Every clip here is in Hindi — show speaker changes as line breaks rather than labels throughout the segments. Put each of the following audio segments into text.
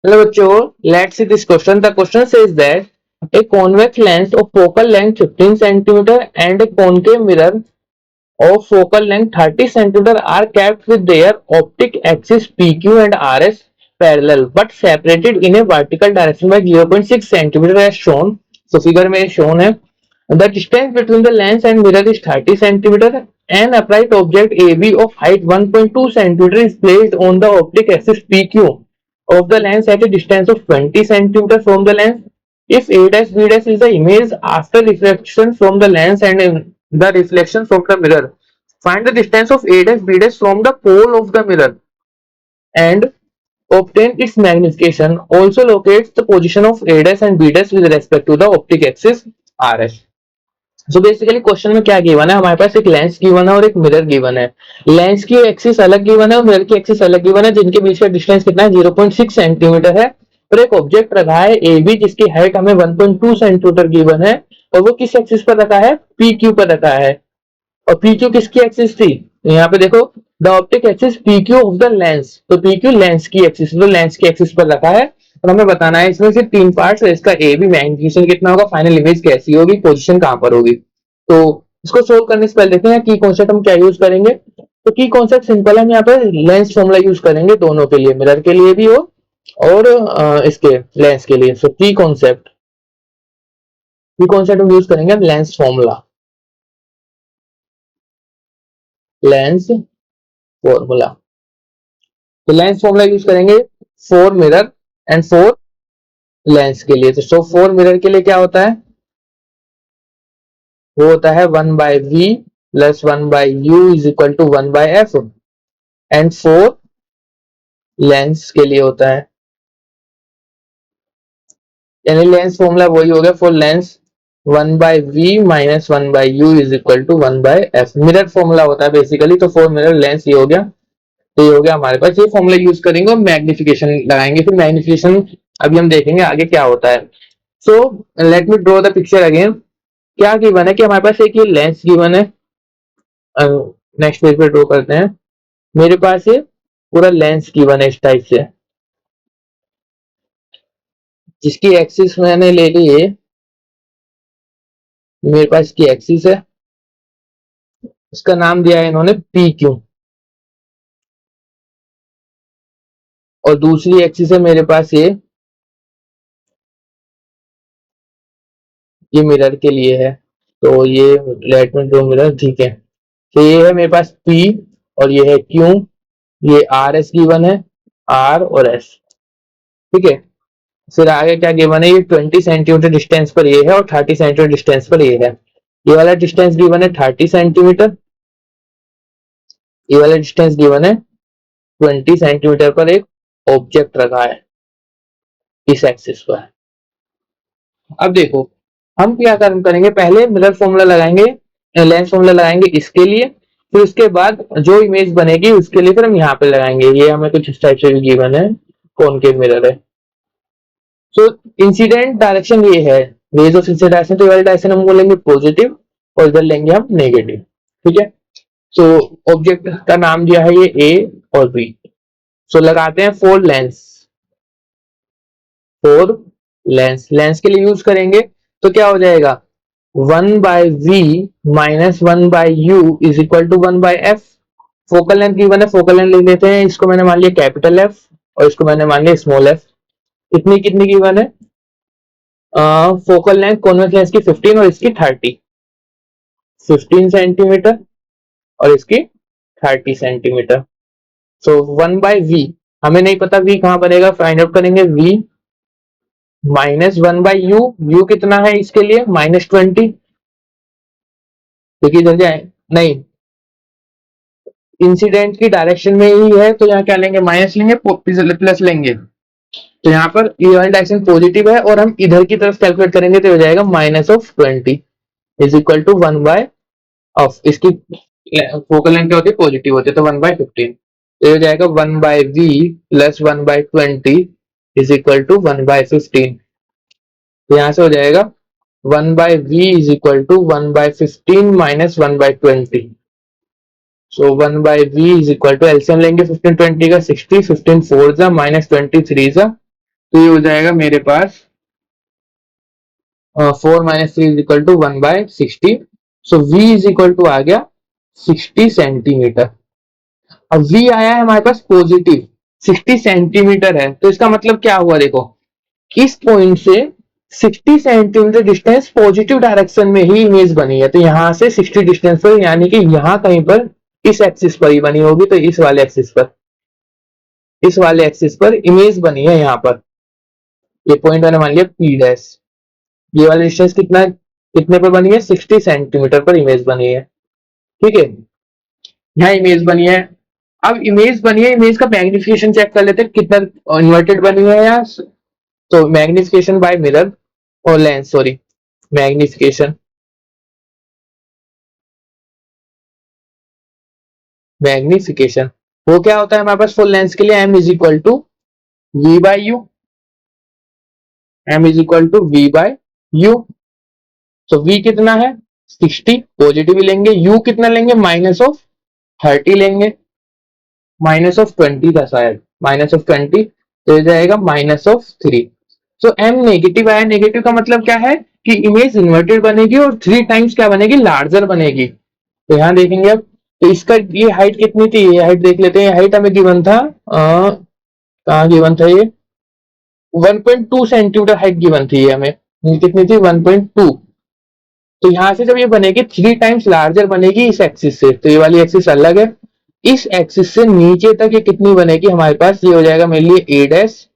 Hello बच्चों, let's see this question. The question says that a convex lens of focal length 15 centimeter and a concave mirror of focal length 30 centimeter are kept with their optic axis PQ and RS parallel but separated in a vertical direction by 0.6 centimeter as shown. So figure में shown है. The distance between the lens and mirror is 30 centimeter. An upright object AB of height 1.2 centimeter is placed on the optic axis PQ of the lens at a distance of 20 centimeter from the lens. If A dash B dash is the image after reflection from the lens and the reflection from the mirror, find the distance of A dash B dash from the pole of the mirror and obtain its magnification. Also locates the position of A dash and B dash with respect to the optic axis RS. So basically question में क्या गिवन है, हमारे पास एक लेंस गिवन है और एक मिरर गिवन है. लेंस की एक्सिस अलग गिवन है और मिरर की एक्सिस अलग गिवन है, जिनके बीच का डिस्टेंस कितना है 0.6 सेंटीमीटर है. और एक ऑब्जेक्ट रखा है ए बी जिसकी हाइट हमें 1.2 सेंटीमीटर गिवन है और वो किस एक्सिस पर रखा है, पी क्यू पर रखा है. और पी क्यू किसकी एक्सिस थी, यहाँ पे देखो the optic axis P Q of the lens, तो पी क्यू लेंस की एक्सिस, तो लेंस की एक्सिस पर रखा है. और हमें बताना है इसमें से तीन पार्ट्स है, इसका ए बी मैग्नीफिकेशन कितना होगा, फाइनल इमेज कैसी होगी, पोजीशन कहां पर होगी. तो इसको सोल्व करने से पहले देखते हैं की कॉन्सेप्ट हम क्या यूज करेंगे. तो की कॉन्सेप्ट सिंपल है, हम यहाँ पे लेंस फॉर्मूला यूज करेंगे दोनों के लिए, मिरर के लिए भी हो और इसके लेंस के लिए. सो की कॉन्सेप्ट हम यूज करेंगे हम लेंस फॉर्मूला, लेंस फॉर्मूला. तो लेंस फॉर्मूला यूज करेंगे for mirror and for lens के लिए. तो सो फॉर मिरर के लिए क्या होता है, वो होता है 1/v plus 1/u is equal to 1/f. And for lens के लिए होता है, यानी लेंस फॉर्मूला वही हो गया for lens 1/v minus 1/u is equal to 1/f. Mirror formula होता है बेसिकली, तो फॉर मिरर लेंस ये हो गया. तो ये हो गया हमारे पास, ये फॉर्मूला यूज करेंगे और मैग्निफिकेशन लगाएंगे. फिर मैग्निफिकेशन अभी हम देखेंगे आगे क्या होता है. So let me draw the picture again. क्या गिवन है कि हमारे पास एक ये लेंस गिवन है, नेक्स्ट पेज पे ड्रॉ करते हैं. मेरे पास ये पूरा लेंस गिवन है इस टाइप से, जिसकी एक्सिस मैंने ले ली है, मेरे पास इसकी एक्सिस है, इसका नाम दिया है इन्होंने पी क्यू. और दूसरी एक्सिस है मेरे पास ये मिरर के लिए है. तो ये लेट में ड्रॉ मिरर, ठीक है. तो ये है मेरे पास P और ये है Q, ये आर एस गिवन है, R और S. ठीक है. फिर आगे क्या गिवन है, ये 20 सेंटीमीटर डिस्टेंस पर ये है और 30 सेंटीमीटर डिस्टेंस पर ये है. ये वाला डिस्टेंस गिवन है 30 सेंटीमीटर, ये वाला डिस्टेंस गिवन है 20 सेंटीमीटर पर एक ऑब्जेक्ट रखा है इस एक्सिस पर. अब देखो हम क्या करेंगे, पहले मिरर फॉर्मूला लगाएंगे, लेंस फॉर्मूला लगाएंगे इसके लिए, फिर उसके बाद जो इमेज बनेगी उसके लिए फिर हम यहाँ पे लगाएंगे. ये हमें कुछ इस टाइप से गिवन है, कॉनकेव मिरर है. सो इंसिडेंट डायरेक्शन ये है, रेज ऑफ इंसिडेंट डायरेक्शन, तो ये वाली डायरेक्शन हम बोलेंगे पॉजिटिव और इधर लेंगे हम नेगेटिव. ठीक है. सो ऑब्जेक्ट का नाम दिया है ये ए और बी. सो लगाते हैं for lens, for lens, lens के लिए यूज करेंगे तो क्या हो जाएगा 1/v minus 1/u is equal to 1/f. Focal length given है, फोकल लेंथ लिख देते हैं, इसको मैंने मान लिया कैपिटल एफ और इसको मैंने मान लिया स्मॉल एफ. इतनी कितनी गिवन है, फोकल लेंथ कॉन्वेक्स लेंस की 15 और इसकी 30, 15 सेंटीमीटर और इसकी 30 सेंटीमीटर. सो 1/v, हमें नहीं पता v कहां बनेगा, फाइंड आउट करेंगे. v माइनस 1/u, u कितना है इसके लिए -20, क्योंकि इधर जाए नहीं, इंसिडेंट की डायरेक्शन में ही है तो यहाँ क्या लेंगे, माइनस लेंगे, प्लस लेंगे. तो यहाँ पर ये वाली डायरेक्शन पॉजिटिव है और हम इधर की तरफ कैलकुलेट करेंगे तो हो जाएगा -20 इज इक्वल टू 1/ऑफ, इसकी फोकल लेंथ क्या होती है, पॉजिटिव होती है, तो 1/15. तो हो जाएगा 1/v plus 1/20 is equal to 1/15. तो यहाँ से हो जाएगा 1/v is equal to 1/15 minus 1/20. So 1/v is equal to LCM लेंगे 15 20 का 60, 15 4 जा माइनस 23 जा तो ये हो जाएगा मेरे पास 4 minus 3 is equal to 1/60। So v is equal to आ गया 60 सेंटीमीटर। अब v आया है हमारे पास पॉजिटिव 60 सेंटीमीटर है, तो इसका मतलब क्या हुआ देखो, इस पॉइंट से 60 सेंटीमीटर डिस्टेंस पॉजिटिव डायरेक्शन में ही इमेज बनी है। तो यहां से 60 डिस्टेंस पर, यानी कि यहां कहीं पर इस एक्सिस पर ही बनी होगी, तो इस वाले एक्सिस पर, इस वाले एक्सिस पर इमेज बनी है यहाँ पर। ये पॉइंट मैंने मान लिया पी डैश। ये वाला डिस्टेंस कितना, कितने पर बनी है, 60 सेंटीमीटर पर इमेज बनी है। ठीक है, यहाँ इमेज बनी है। अब इमेज बनी है, इमेज का मैग्निफिकेशन चेक कर लेते हैं कितना इन्वर्टेड बनी है या, तो मैग्निफिकेशन बाय मिरर और लेंस, सॉरी, मैग्निफिकेशन, मैग्निफिकेशन वो क्या होता है हमारे पास फुल लेंस के लिए, m is equal to v by u, m is equal to v by u. तो v कितना है 60, पॉजिटिव लेंगे, u कितना लेंगे माइनस ऑफ 30 लेंगे, माइनस ऑफ 20 था शायद, माइनस ऑफ 20, तो ये जाएगा माइनस ऑफ 3। तो m नेगेटिव आया, नेगेटिव का मतलब क्या है कि इमेज इन्वर्टेड बनेगी और 3 टाइम्स क्या बनेगी, लार्जर बनेगी। तो यहाँ देखेंगे अब, तो इसका ये हाइट कितनी थी, ये हाइट देख लेते हैं। हाइट हमें गिवन था, कहाँ गिवन था ये, 1.2 सेंटीमीटर हाइट गिवन थी ये हमें, कितनी थी 1.2। तो यहाँ से जब ये बनेगी 3 टाइम्स लार्जर बनेगी इस एक्सिस से, तो ये वाली एक्सिस अलग है। इस एक्सिस से नीचे तक ये कितनी बनेगी हमारे पास, ये हो जाएगा मेरे लिए ए डैश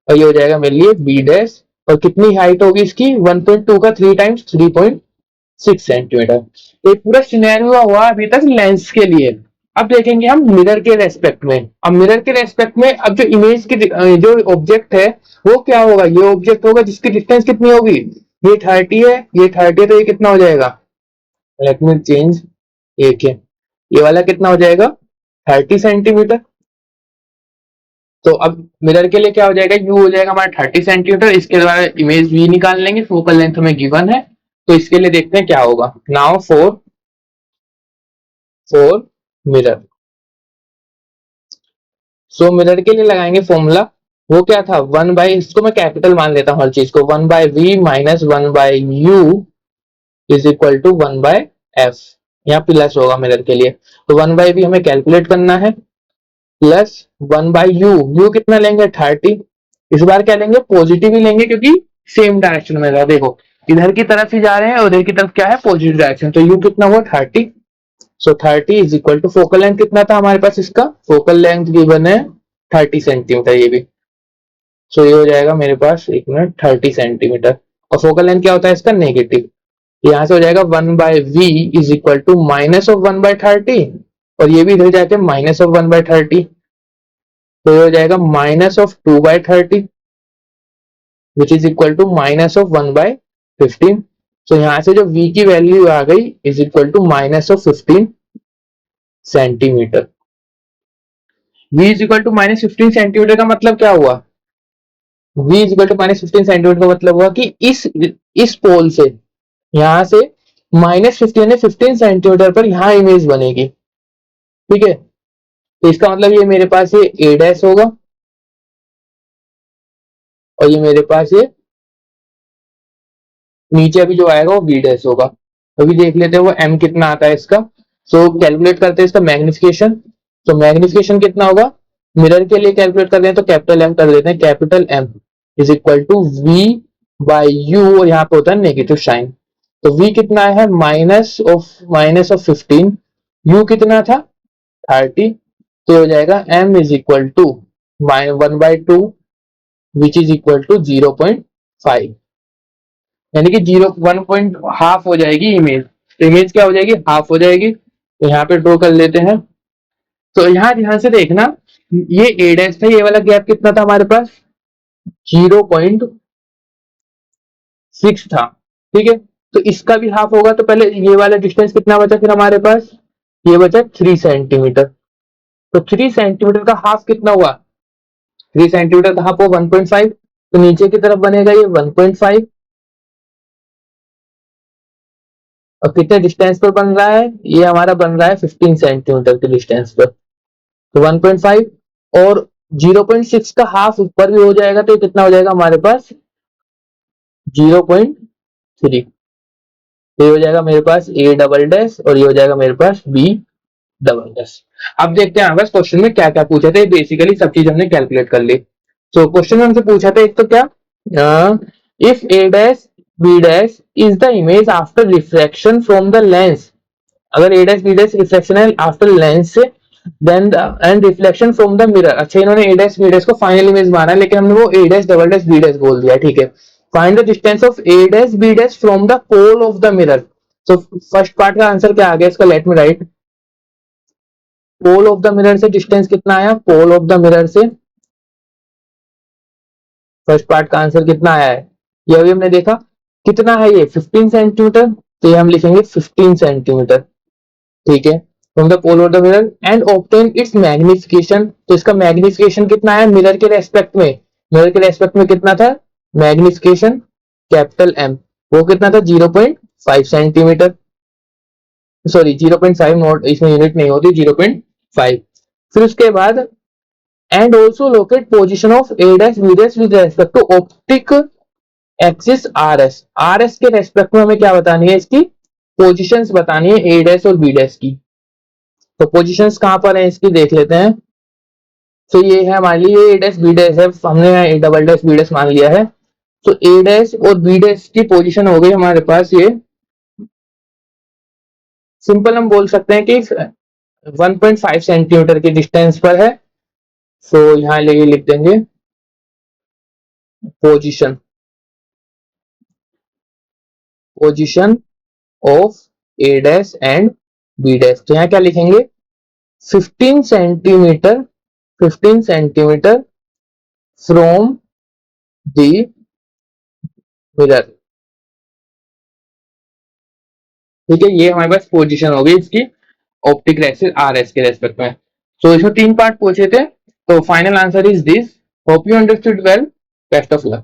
और ये हो जाएगा मेरे लिए बी डैश। और कितनी हाइट होगी इसकी, 1.2 का 3 टाइम्स 3.6 सेंटीमीटर। ये पूरा सिनेरियो हुआ अभी तक लेंस के लिए। अब देखेंगे हम मिरर के रेस्पेक्ट में। अब मिरर के रेस्पेक्ट में अब जो इमेज की जो ऑब्जेक्ट है वो क्या होगा, ये ऑब्जेक्ट होगा जिसकी डिस्टेंस कितनी होगी, ये 30 है, ये 30 है, तो ये कितना हो जाएगा, लेट मी चेंज, एक है, ये वाला कितना हो जाएगा 30 सेंटीमीटर। तो अब मिरर के लिए क्या हो जाएगा, यू हो जाएगा हमारा 30 सेंटीमीटर, इसके द्वारा इमेज वी निकाल लेंगे, फोकल लेंथ हमें गिवन है। तो इसके लिए देखते हैं क्या होगा। Now four mirror, so mirror के लिए लगाएंगे फॉर्मूला, वो क्या था 1/, इसको मैं कैपिटल मान लेता हूँ हर चीज को, 1/v minus 1/u is equal to 1/f। यहाँ प्लस होगा मिरर के लिए, तो 1/v हमें कैलकुलेट करना है, प्लस 1/u, u कितना लेंगे 30। इस बार क्या लेंगे, पॉजिटिव ही लेंगे क्योंकि सेम डायरेक्शन में था, देखो इधर की तरफ ही जा रहे हैं और इधर की तरफ क्या है पॉजिटिव डायरेक्शन, तो u कितना हुआ 30। So 30 is equal to, focal length कितना था हमारे पास, इसका फोकल लेंथ गिवन है 30 सेंटीमीटर ये भी। सो ये हो जाएगा मेरे पास, एक मिनट, 30 सेंटीमीटर। और फोकल लेंथ क्या होता है इसका, नेगेटिव। यहाँ से हो जाएगा 1/v is equal to minus of 1/30, और ये भी इधर जाके माइनस ऑफ 1/30, तो ये हो जाएगा minus of 2/30 which is equal to minus of 1/15। तो यहाँ से जो v की वैल्यू आ गई is equal to minus of 15 centimetre. v is equal to -15 centimetre का मतलब क्या हुआ, v is equal to -15 centimetre का मतलब हुआ कि इस पोल से, यहां से -15 15 सेंटीमीटर पर यहां इमेज बनेगी। ठीक है, तो इसका मतलब ये मेरे पास ये ए डैश होगा और ये मेरे पास ये नीचे अभी जो आएगा वो बी डैश होगा। अभी देख लेते हैं वो m कितना आता है इसका। सो कैलकुलेट करते हैं इसका मैग्निफिकेशन। तो मैग्निफिकेशन कितना होगा, मिरर के लिए कैलकुलेट कर रहे हैं तो कैपिटल M कर देते हैं, capital M is equal to v by u, और यहाँ पे होता है नेगेटिव साइन। तो v कितना है माइनस ऑफ 15, u कितना था 30, तो हो जाएगा m is equal to 1/2 which is equal to 0.5, यानी कि 1.5 हो जाएगी इमेज। तो इमेज क्या हो जाएगी, हाफ हो जाएगी। तो यहाँ पे ड्रॉ कर लेते हैं। तो यहाँ ध्यान से देखना, ये ए डैश था, ये वाला गैप कितना था हमारे पास 0.6 था। ठीक है, तो इसका भी हाफ होगा, तो पहले ये वाला डिस्टेंस कितना बचा फिर हमारे पास, ये बचा 3 सेंटीमीटर। तो 3 सेंटीमीटर का हाफ कितना हुआ, 3 सेंटीमीटर का हाफ हो 1.5, तो नीचे की तरफ बनेगा ये 1.5, और कितने डिस्टेंस पर बन रहा है, ये हमारा बन रहा है 15 सेंटीमीटर के डिस्टेंस पर। तो 1.5 और 0.6 का हाफ ऊपर भी हो जाएगा तो कितना हो जाएगा हमारे पास 0.3। ये हो जाएगा मेरे पास ए डबल डैश और ये हो जाएगा मेरे पास बी डबल डैश। अब देखते हैं बस क्वेश्चन में क्या क्या पूछे थे। बेसिकली सब चीज हमने कैलकुलेट कर ली। तो क्वेश्चन में हमसे पूछा था एक तो क्या, if A dash B dash is the image after reflection from the lens, अगर A dash B dash reflection है आफ्टर लेंस से, then and reflection from the mirror. अच्छा इन्होंने ए डैश बी डैश को फाइनल इमेज माना है, लेकिन हमने वो A dash double dash B dash बोल दिया, ठीक है। Find the distance of A dash B dash from the pole of the mirror. तो फर्स्ट पार्ट का आंसर क्या आ गया इसका, let me write. Pole of the mirror से डिस्टेंस कितना आया, पोल ऑफ द मिरर से फर्स्ट पार्ट का आंसर कितना आया है, ये अभी हमने देखा। कितना है ये 15 सेंटीमीटर, तो ये हम लिखेंगे 15 सेंटीमीटर, ठीक है। From the pole of the mirror and obtain its magnification, तो इसका मैग्निफिकेशन कितना है मिरर के रेस्पेक्ट में, मिरर के रेस्पेक्ट में कितना था मैग्निफिकेशन, कैपिटल एम, वो कितना था 0.5 सेंटीमीटर, सॉरी 0.5 नोट, इसमें यूनिट नहीं होती, 0.5। फिर उसके बाद and also locate position of A dash B dash with respect to optic axis R S, R S के रेस्पेक्ट में हमें क्या बतानी है, इसकी पोजिशंस बतानी है ए डैश और बी डैश की। तो पोजिशंस कहां पर है इसकी देख लेते हैं। तो ये है हमारे लिए ए डैश बी डैश है, हमने A double dash B dash मान लिया है। तो ए डैश और बी डैश की पोजीशन हो गई हमारे पास ये, सिंपल हम बोल सकते हैं कि 1.5 सेंटीमीटर की डिस्टेंस पर है। तो यहां लेके लिख देंगे position, position of A dash and B dash. तो यहाँ क्या लिखेंगे 15 centimetre, 15 centimetre from the mirror, ठीक है। ये हमारे पास पोजीशन हो गई इसकी ऑप्टिक एक्सिस आर एस के रेस्पेक्ट में। तो इसमें 3 पार्ट पूछे थे, तो final answer is this. Hope you understood well, best of luck.